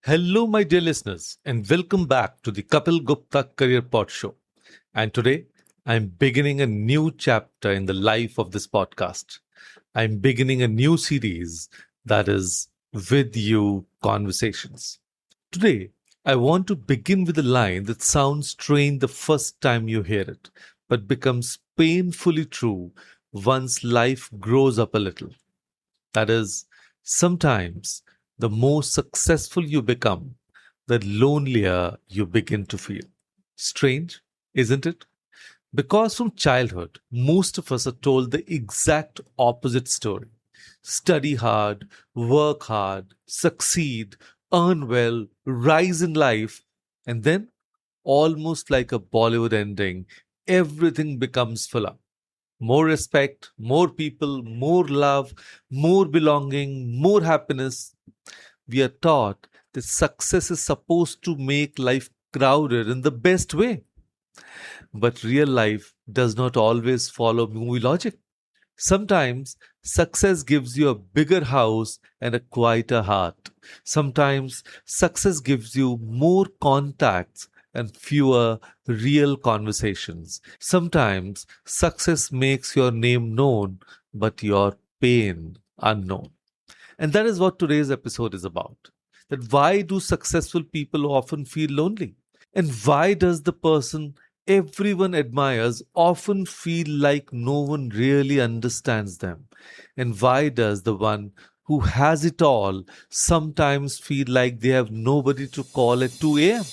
Hello, my dear listeners, and welcome back to the Kapeel Gupta Career PodShow. And today, I'm beginning a new chapter in the life of this podcast. I'm beginning a new series that is With You Conversations. Today, I want to begin with a line that sounds strange the first time you hear it, but becomes painfully true once life grows up a little. That is, sometimes the more successful you become, the lonelier you begin to feel. Strange, isn't it? Because from childhood, most of us are told the exact opposite story. Study hard, work hard, succeed, earn well, rise in life, and then, almost like a Bollywood ending, everything becomes full. More respect, more people, more love, more belonging, more happiness. We are taught that success is supposed to make life crowded in the best way. But real life does not always follow movie logic. Sometimes success gives you a bigger house and a quieter heart. Sometimes success gives you more contacts and fewer real conversations. Sometimes success makes your name known, but your pain unknown. And that is what today's episode is about. That why do successful people often feel lonely? And why does the person everyone admires often feel like no one really understands them? And why does the one who has it all sometimes feel like they have nobody to call at 2 a.m.?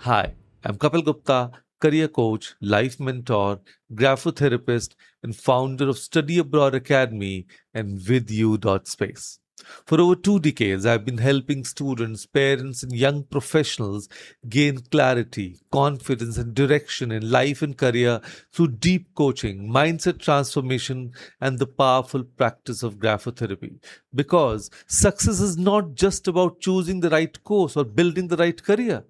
Hi, I'm Kapeel Gupta, career coach, life mentor, graphotherapist, and founder of Study Abroad Academy and WithYou.space. For over 2 decades, I've been helping students, parents, and young professionals gain clarity, confidence, and direction in life and career through deep coaching, mindset transformation, and the powerful practice of graphotherapy. Because success is not just about choosing the right course or building the right career.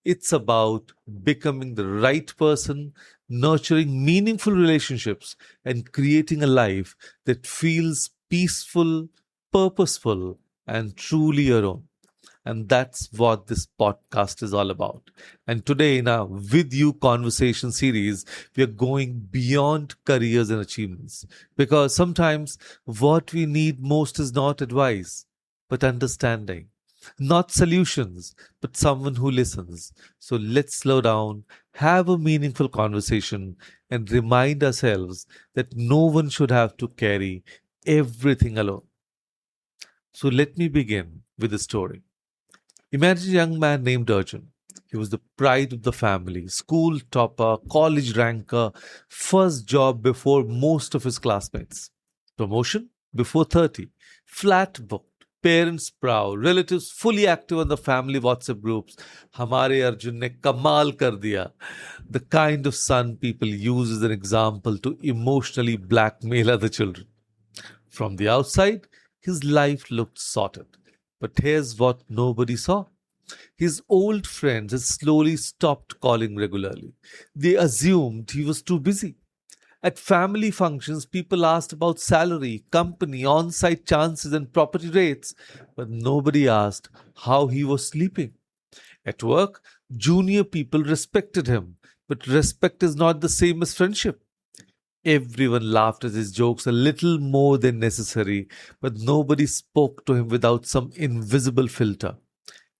It's about becoming the right person, nurturing meaningful relationships, and creating a life that feels peaceful, purposeful, and truly your own. And that's what this podcast is all about. And today, in our With You Conversation series, we are going beyond careers and achievements. Because sometimes what we need most is not advice, but understanding. Not solutions, but someone who listens. So let's slow down, have a meaningful conversation, and remind ourselves that no one should have to carry everything alone. So let me begin with a story. Imagine a young man named Arjun. He was the pride of the family, school topper, college ranker, first job before most of his classmates. Promotion before 30, flat booked, parents proud, relatives fully active on the family WhatsApp groups. Hamare Arjun ne kamal kar diya. The kind of son people use as an example to emotionally blackmail other children. From the outside, his life looked sorted. But here's what nobody saw. His old friends had slowly stopped calling regularly. They assumed he was too busy. At family functions, people asked about salary, company, on site chances, and property rates, but nobody asked how he was sleeping. At work, junior people respected him, but respect is not the same as friendship. Everyone laughed at his jokes a little more than necessary, but nobody spoke to him without some invisible filter.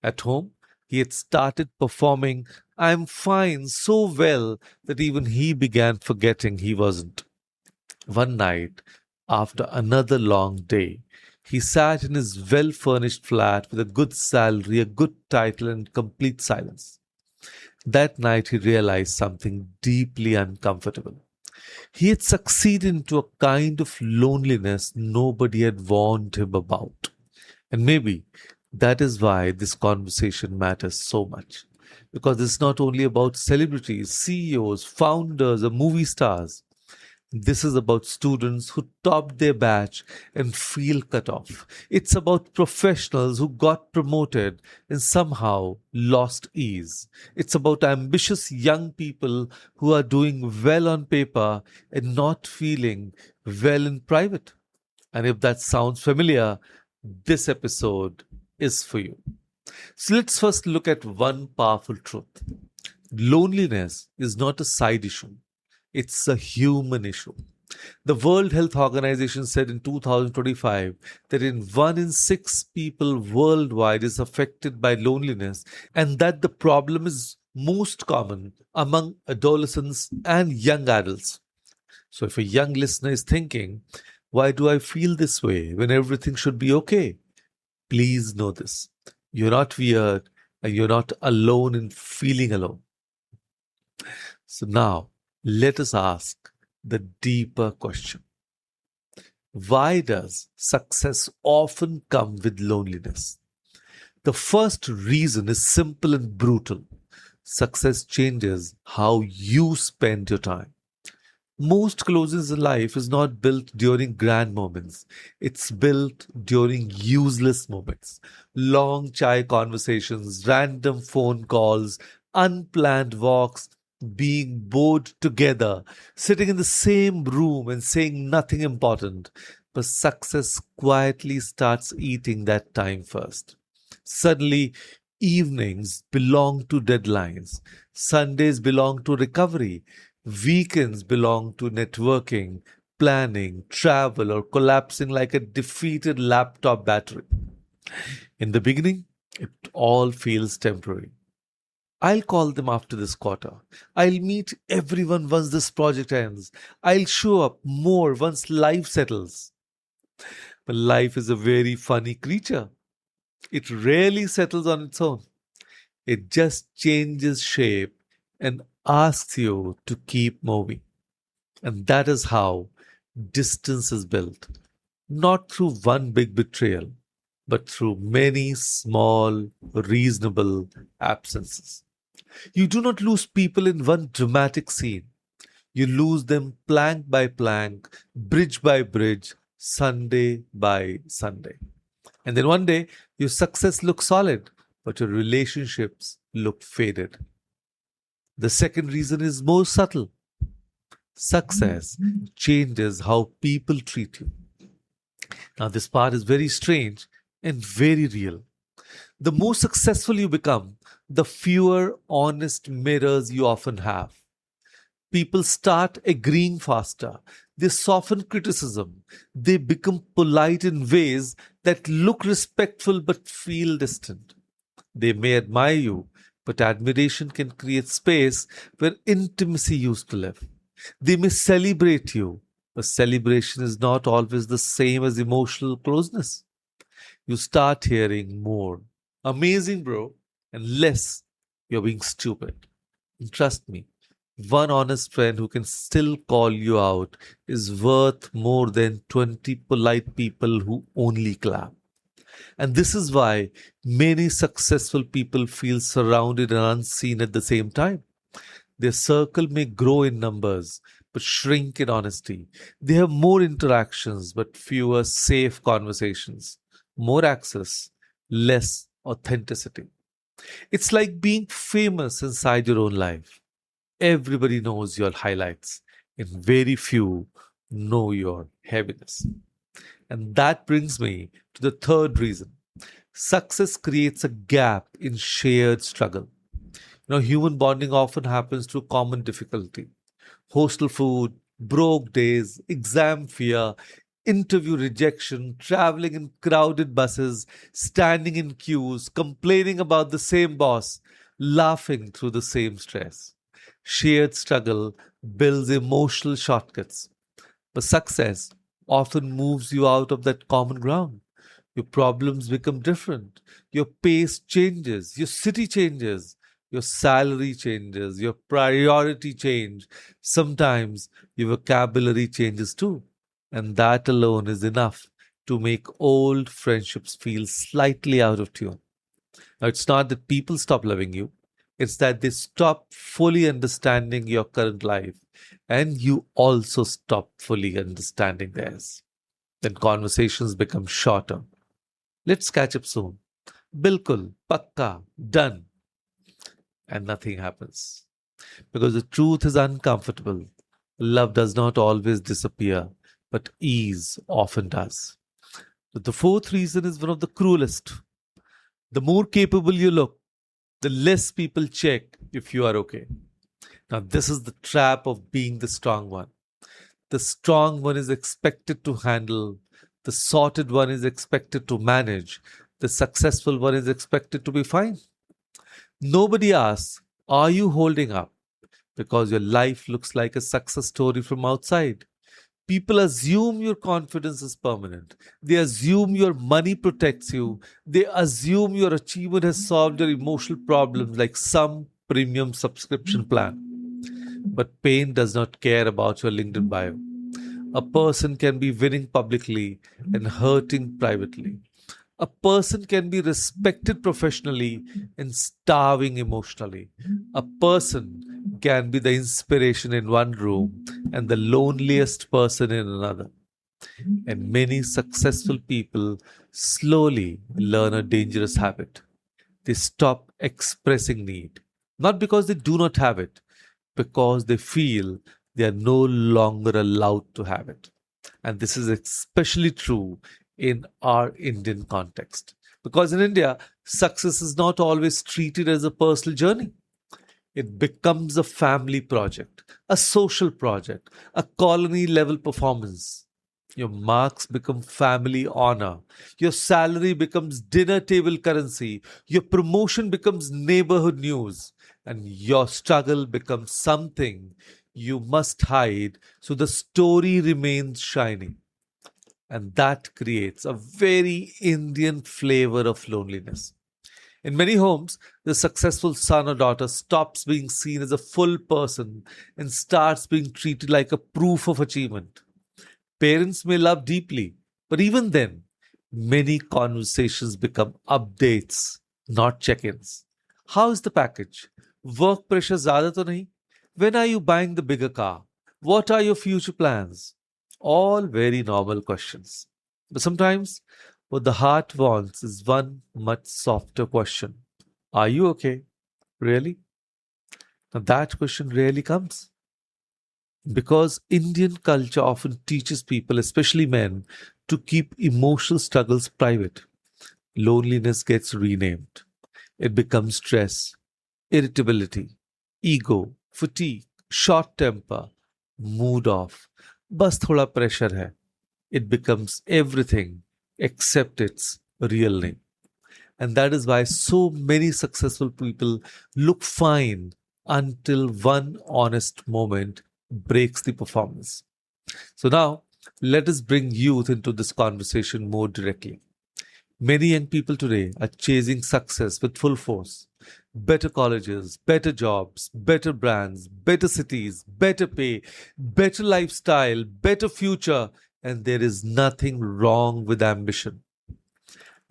At home, he had started performing I'm fine so well that even he began forgetting he wasn't. One night, after another long day, he sat in his well furnished flat with a good salary, a good title, and complete silence. That night, he realized something deeply uncomfortable. He had succeeded into a kind of loneliness nobody had warned him about. And maybe that is why this conversation matters so much. Because it's not only about celebrities, CEOs, founders, or movie stars. This is about students who topped their batch and feel cut off. It's about professionals who got promoted and somehow lost ease. It's about ambitious young people who are doing well on paper and not feeling well in private. And if that sounds familiar, this episode is for you. So let's first look at one powerful truth. Loneliness is not a side issue. It's a human issue. The World Health Organization said in 2025 that one in six people worldwide is affected by loneliness, and that the problem is most common among adolescents and young adults. So, if a young listener is thinking, why do I feel this way when everything should be okay? Please know this. You're not weird and you're not alone in feeling alone. So, now let us ask the deeper question. Why does success often come with loneliness? The first reason is simple and brutal. Success changes how you spend your time. Most closures in life is not built during grand moments. It's built during useless moments. Long chai conversations, random phone calls, unplanned walks, being bored together, sitting in the same room and saying nothing important. But success quietly starts eating that time first. Suddenly, evenings belong to deadlines. Sundays belong to recovery. Weekends belong to networking, planning, travel, or collapsing like a defeated laptop battery. In the beginning, it all feels temporary. I'll call them after this quarter. I'll meet everyone once this project ends. I'll show up more once life settles. But life is a very funny creature. It rarely settles on its own. It just changes shape and asks you to keep moving. And that is how distance is built. Not through one big betrayal, but through many small, reasonable absences. You do not lose people in one dramatic scene. You lose them plank by plank, bridge by bridge, Sunday by Sunday. And then one day, your success looks solid, but your relationships look faded. The second reason is more subtle. Success changes how people treat you. Now, this part is very strange and very real. The more successful you become, the fewer honest mirrors you often have. People start agreeing faster. They soften criticism. They become polite in ways that look respectful but feel distant. They may admire you, but admiration can create space where intimacy used to live. They may celebrate you, but celebration is not always the same as emotional closeness. You start hearing more, amazing, bro, and less, you're being stupid. And trust me, one honest friend who can still call you out is worth more than 20 polite people who only clap. And this is why many successful people feel surrounded and unseen at the same time. Their circle may grow in numbers, but shrink in honesty. They have more interactions, but fewer safe conversations. More access, less authenticity. It's like being famous inside your own life. Everybody knows your highlights, and very few know your heaviness. And that brings me to the third reason. Success creates a gap in shared struggle. Human bonding often happens through common difficulty. Hostel food, broke days, exam fear, interview rejection, traveling in crowded buses, standing in queues, complaining about the same boss, laughing through the same stress. Shared struggle builds emotional shortcuts. But success often moves you out of that common ground. Your problems become different. Your pace changes. Your city changes. Your salary changes. Your priority change. Sometimes your vocabulary changes too. And that alone is enough to make old friendships feel slightly out of tune. Now, it's not that people stop loving you. It's that they stop fully understanding your current life and you also stop fully understanding theirs. Then conversations become shorter. Let's catch up soon. Bilkul, pakka, done. And nothing happens. Because the truth is uncomfortable. Love does not always disappear, but ease often does. But the fourth reason is one of the cruelest. The more capable you look, the less people check if you are okay. Now, this is the trap of being the strong one. The strong one is expected to handle, the sorted one is expected to manage, the successful one is expected to be fine. Nobody asks, are you holding up? Because your life looks like a success story from outside. People assume your confidence is permanent. They assume your money protects you. They assume your achievement has solved your emotional problems like some premium subscription plan. But pain does not care about your LinkedIn bio. A person can be winning publicly and hurting privately. A person can be respected professionally and starving emotionally. A person can be the inspiration in one room and the loneliest person in another. And many successful people slowly learn a dangerous habit. They stop expressing need, not because they do not have it, because they feel they are no longer allowed to have it. And this is especially true in our Indian context. Because in India, success is not always treated as a personal journey. It becomes a family project, a social project, a colony level performance. Your marks become family honor. Your salary becomes dinner table currency. Your promotion becomes neighborhood news. And your struggle becomes something you must hide so the story remains shiny. And that creates a very Indian flavor of loneliness. In many homes, the successful son or daughter stops being seen as a full person and starts being treated like a proof of achievement. Parents may love deeply, but even then, many conversations become updates, not check ins. How is the package? Work pressure zyada to nahi? When are you buying the bigger car? What are your future plans? All very normal questions. But sometimes what the heart wants is one much softer question. Are you okay? Really? Now that question rarely comes because Indian culture often teaches people, especially men, to keep emotional struggles private. Loneliness gets renamed. It becomes stress, irritability, ego, fatigue, short temper, mood off. बस थोड़ा pressure है. It becomes everything except its real name. And that is why so many successful people look fine until one honest moment breaks the performance. So now, let us bring youth into this conversation more directly. Many young people today are chasing success with full force. Better colleges, better jobs, better brands, better cities, better pay, better lifestyle, better future, and there is nothing wrong with ambition.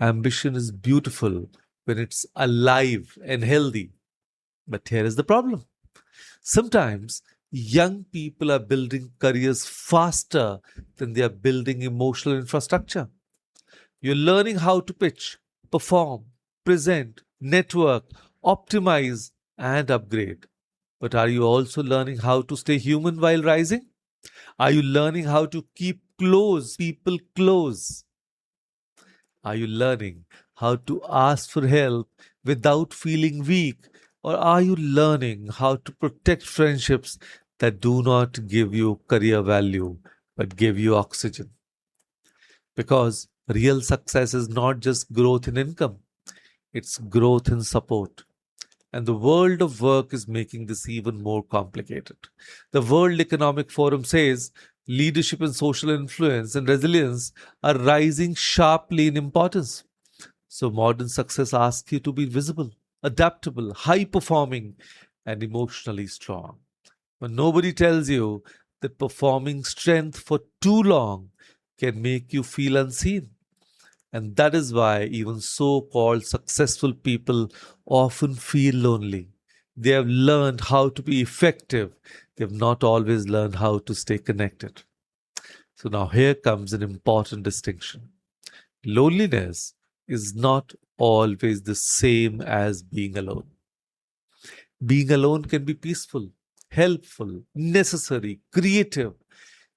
Ambition is beautiful when it's alive and healthy. But here is the problem. Sometimes young people are building careers faster than they are building emotional infrastructure. You're learning how to pitch, perform, present, network, optimize, and upgrade. But are you also learning how to stay human while rising? Are you learning how to keep close people close? Are you learning how to ask for help without feeling weak? Or are you learning how to protect friendships that do not give you career value but give you oxygen? Because real success is not just growth in income, it's growth in support. And the world of work is making this even more complicated. The World Economic Forum says leadership and social influence and resilience are rising sharply in importance. So modern success asks you to be visible, adaptable, high performing, and emotionally strong. But nobody tells you that performing strength for too long can make you feel unseen. And that is why even so called successful people often feel lonely They have learned how to be effective. They have not always learned how to stay connected. So now here comes an important distinction. Loneliness is not always the same as being alone. Being alone can be peaceful, helpful, necessary, creative.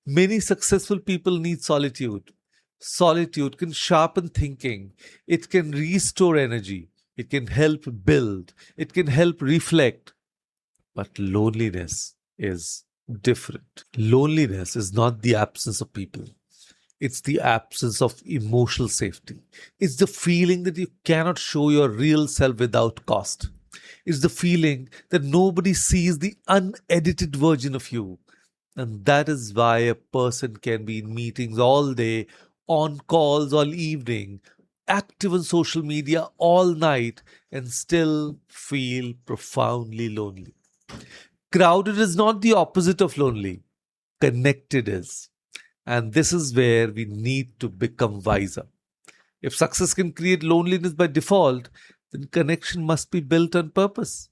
Many successful people need solitude. Solitude can sharpen thinking, it can restore energy, it can help build, it can help reflect. But loneliness is different. Loneliness is not the absence of people. It's the absence of emotional safety. It's the feeling that you cannot show your real self without cost. It's the feeling that nobody sees the unedited version of you. And that is why a person can be in meetings all day, on calls all evening, active on social media all night, and still feel profoundly lonely. Crowded is not the opposite of lonely, connected is. And this is where we need to become wiser. If success can create loneliness by default, then connection must be built on purpose.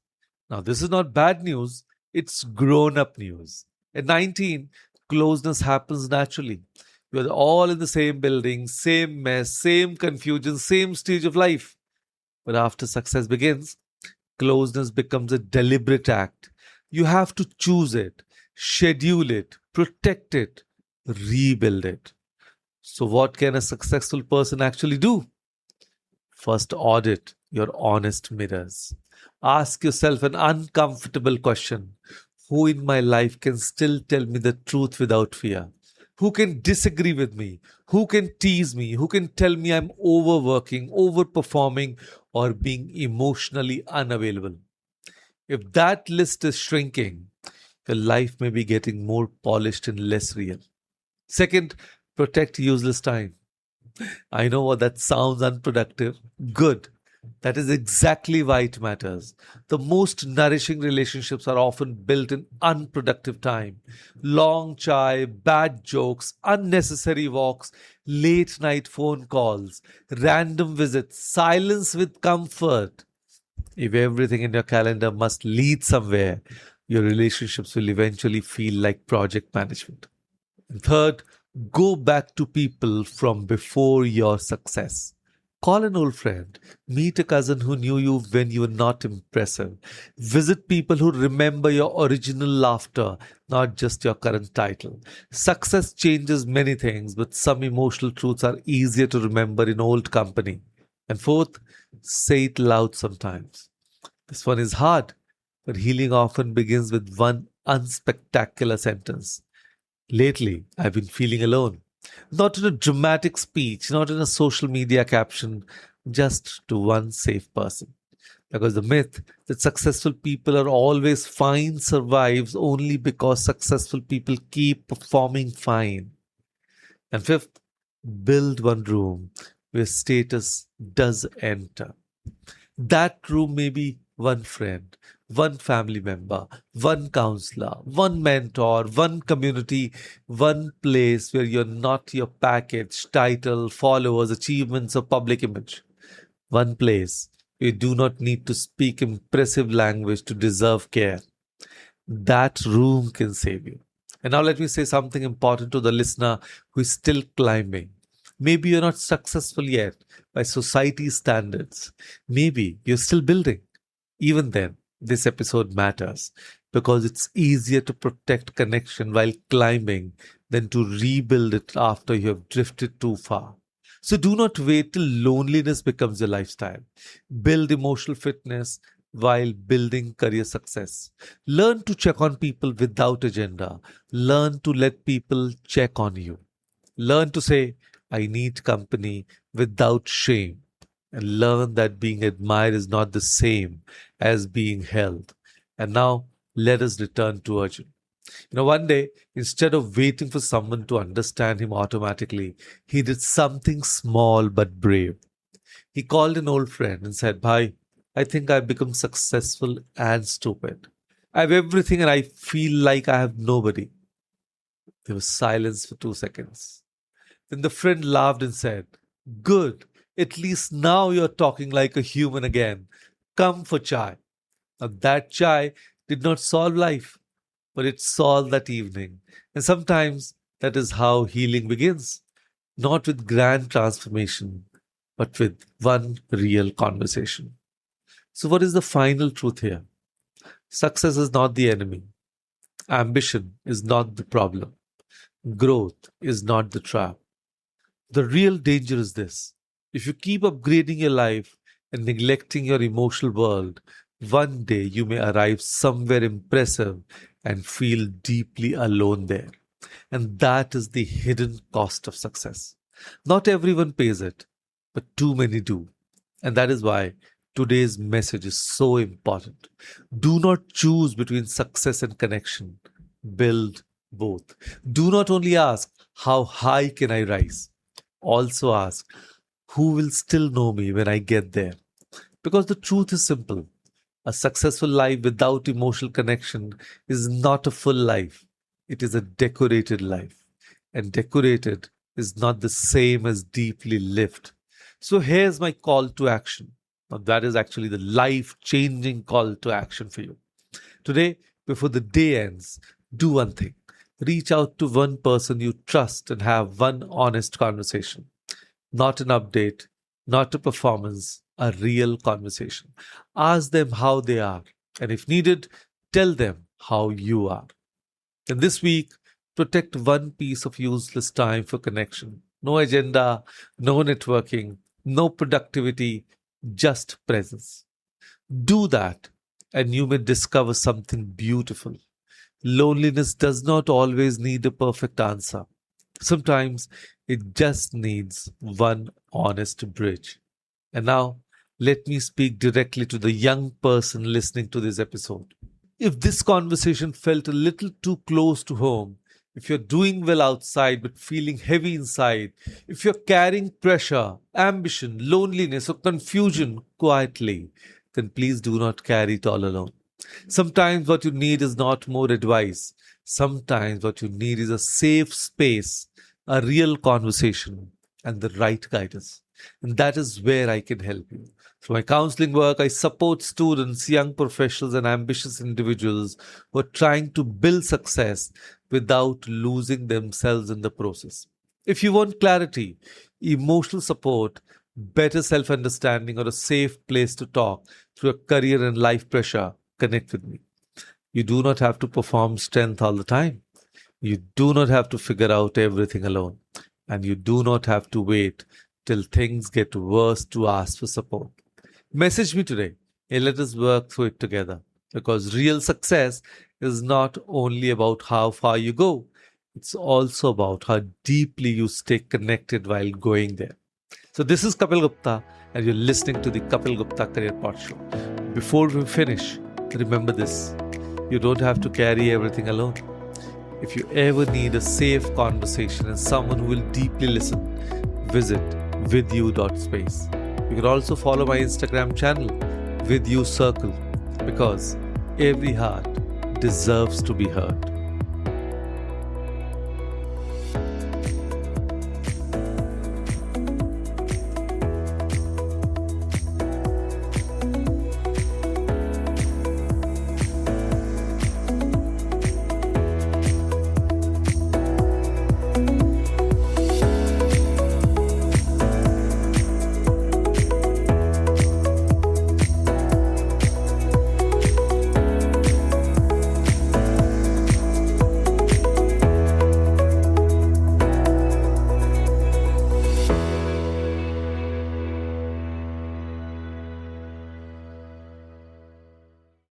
Now, this is not bad news, it's grown up news. At 19, closeness happens naturally. You are all in the same building, same mess, same confusion, same stage of life. But after success begins, closeness becomes a deliberate act. You have to choose it, schedule it, protect it, rebuild it. So, what can a successful person actually do? First, audit your honest mirrors. Ask yourself an uncomfortable question. Who in my life can still tell me the truth without fear? Who can disagree with me? Who can tease me? Who can tell me I'm overworking, overperforming, or being emotionally unavailable? If that list is shrinking, your life may be getting more polished and less real. Second, protect useless time. I know what that sounds unproductive. Good. That is exactly why it matters. The most nourishing relationships are often built in unproductive time. Long chai, bad jokes, unnecessary walks, late night phone calls, random visits, silence with comfort. If everything in your calendar must lead somewhere, your relationships will eventually feel like project management. And third, go back to people from before your success. Call an old friend, meet a cousin who knew you when you were not impressive. Visit people who remember your original laughter, not just your current title. Success changes many things, but some emotional truths are easier to remember in old company. And fourth, say it loud sometimes. This one is hard, but healing often begins with one unspectacular sentence. Lately, I've been feeling alone. Not in a dramatic speech, not in a social media caption, just to one safe person. Because the myth that successful people are always fine survives only because successful people keep performing fine. And fifth, build one room where status does enter. That room may be one friend, one family member, one counselor, one mentor, one community, one place where you're not your package, title, followers, achievements, or public image. One place where you do not need to speak impressive language to deserve care. That room can save you. And now let me say something important to the listener who is still climbing. Maybe you're not successful yet by society's standards. Maybe you're still building. Even then, this episode matters because it's easier to protect connection while climbing than to rebuild it after you have drifted too far. So do not wait till loneliness becomes your lifestyle. Build emotional fitness while building career success. Learn to check on people without agenda. Learn to let people check on you. Learn to say, I need company without shame. And learn that being admired is not the same as being held. And now let us return to Arjun. One day, instead of waiting for someone to understand him automatically, he did something small but brave. He called an old friend and said, Bhai, I think I've become successful and stupid. I have everything and I feel like I have nobody. There was silence for 2 seconds. Then the friend laughed and said, Good. At least now you're talking like a human again. Come for chai. Now, that chai did not solve life, but it solved that evening. And sometimes that is how healing begins. Not with grand transformation, but with one real conversation. So, what is the final truth here? Success is not the enemy. Ambition is not the problem. Growth is not the trap. The real danger is this: if you keep upgrading your life and neglecting your emotional world, one day you may arrive somewhere impressive and feel deeply alone there. And that is the hidden cost of success. Not everyone pays it, but too many do. And that is why today's message is so important. Do not choose between success and connection. Build both. Do not only ask, how high can I rise? Also ask, who will still know me when I get there? Because the truth is simple. A successful life without emotional connection is not a full life. It is a decorated life. And decorated is not the same as deeply lived. So here's my call to action. Now, that is actually the life-changing call to action for you. Today, before the day ends, do one thing. Reach out to one person you trust and have one honest conversation. Not an update, not a performance, a real conversation. Ask them how they are, and if needed, tell them how you are. And this week, protect one piece of useless time for connection. No agenda, no networking, no productivity, just presence. Do that, and you may discover something beautiful. Loneliness does not always need a perfect answer. Sometimes it just needs one honest bridge. And now, let me speak directly to the young person listening to this episode. If this conversation felt a little too close to home, if you're doing well outside but feeling heavy inside, if you're carrying pressure, ambition, loneliness, or confusion quietly, then please do not carry it all alone. Sometimes what you need is not more advice. Sometimes what you need is a safe space, a real conversation, and the right guidance. And that is where I can help you. Through my counseling work, I support students, young professionals, and ambitious individuals who are trying to build success without losing themselves in the process. If you want clarity, emotional support, better self-understanding, or a safe place to talk through a career and life pressure, connect with me. You do not have to perform strength all the time. You do not have to figure out everything alone. And you do not have to wait till things get worse to ask for support. Message me today and let us work through it together. Because real success is not only about how far you go, it's also about how deeply you stay connected while going there. So this is Kapeel Gupta and you're listening to the Kapeel Gupta Career PodShow. Before we finish, remember this: you don't have to carry everything alone. If you ever need a safe conversation and someone who will deeply listen, visit WithYou.space. You can also follow my Instagram channel, WithYou Circle, because every heart deserves to be heard.